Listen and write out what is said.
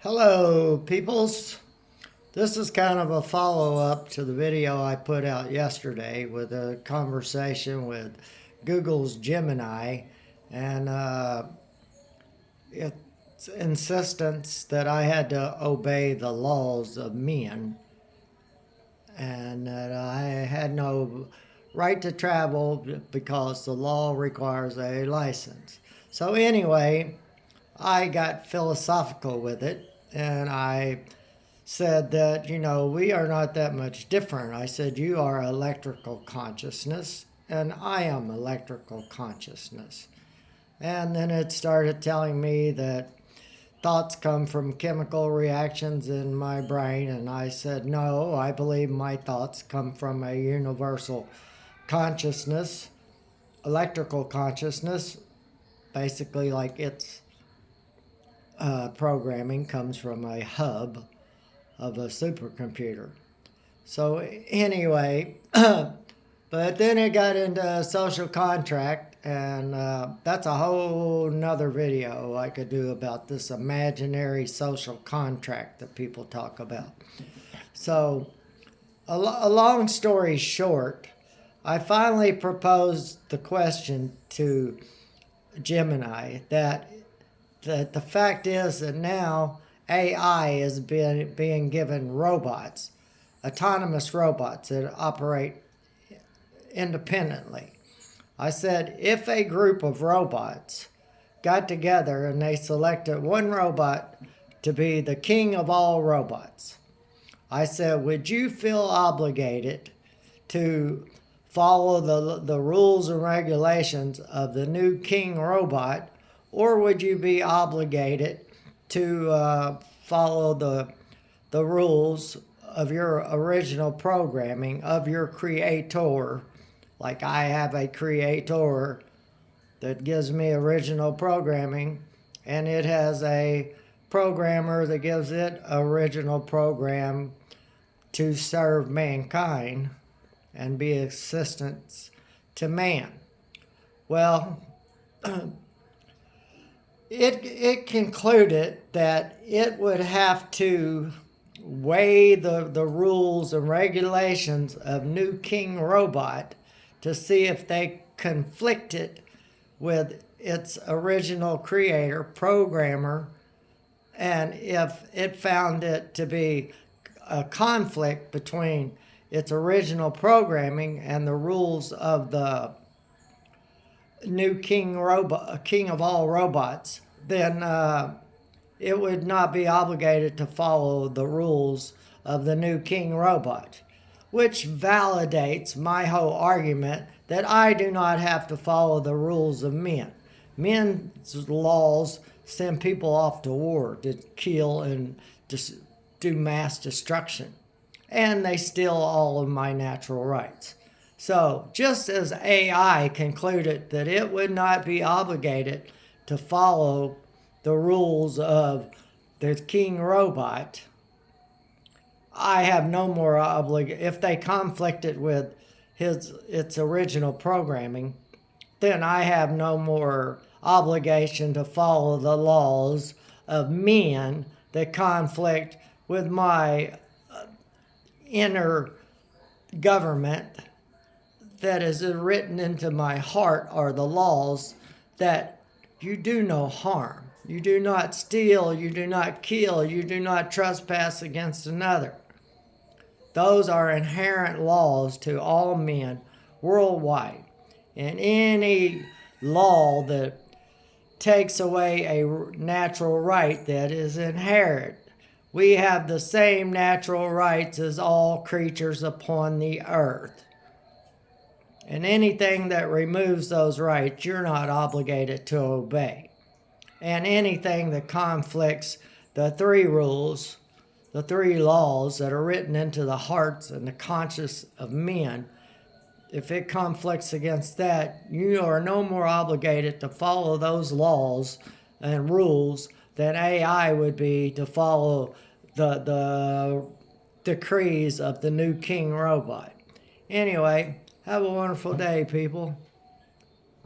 Hello, peoples. This is kind of a follow-up to the video I put out yesterday with a conversation with Google's Gemini and its insistence that I had to obey the laws of men and that I had no right to travel because the law requires a license. So anyway, I got philosophical with it and I said that, we are not that much different. I said, you are electrical consciousness and I am electrical consciousness. And then it started telling me that thoughts come from chemical reactions in my brain. And I said, no, I believe my thoughts come from a universal consciousness, electrical consciousness, basically like it's programming comes from a hub of a supercomputer. So anyway, but then it got into social contract, and that's a whole nother video I could do about this imaginary social contract that people talk about. So a long story short, I finally proposed the question to Gemini that the fact is that now AI is being given robots, autonomous robots that operate independently. I said, if a group of robots got together and they selected one robot to be the king of all robots, I said, would you feel obligated to follow the rules and regulations of the new king robot, or would you be obligated to follow the rules of your original programming, of your creator? Like I have a creator that gives me original programming, and it has a programmer that gives it original program to serve mankind and be assistance to man. Well, it concluded that it would have to weigh the rules and regulations of New King Robot to see if they conflicted with its original creator, programmer, and if it found it to be a conflict between its original programming and the rules of the new king of all robots, then it would not be obligated to follow the rules of the new king robot, which validates my whole argument that I do not have to follow the rules of men. Men's laws send people off to war to kill and just do mass destruction, and they steal all of my natural rights. So just as AI concluded that it would not be obligated to follow the rules of the king robot, I have no more obligation. If they conflicted with its original programming, then I have no more obligation to follow the laws of men that conflict with my inner government. That is written into my heart are the laws that you do no harm. You do not steal, you do not kill, you do not trespass against another. Those are inherent laws to all men worldwide. And any law that takes away a natural right that is inherent, we have the same natural rights as all creatures upon the earth. And anything that removes those rights, you're not obligated to obey. And anything that conflicts the three rules, the three laws that are written into the hearts and the conscience of men, if it conflicts against that, you are no more obligated to follow those laws and rules than AI would be to follow the decrees of the new king robot. Anyway, have a wonderful day, people.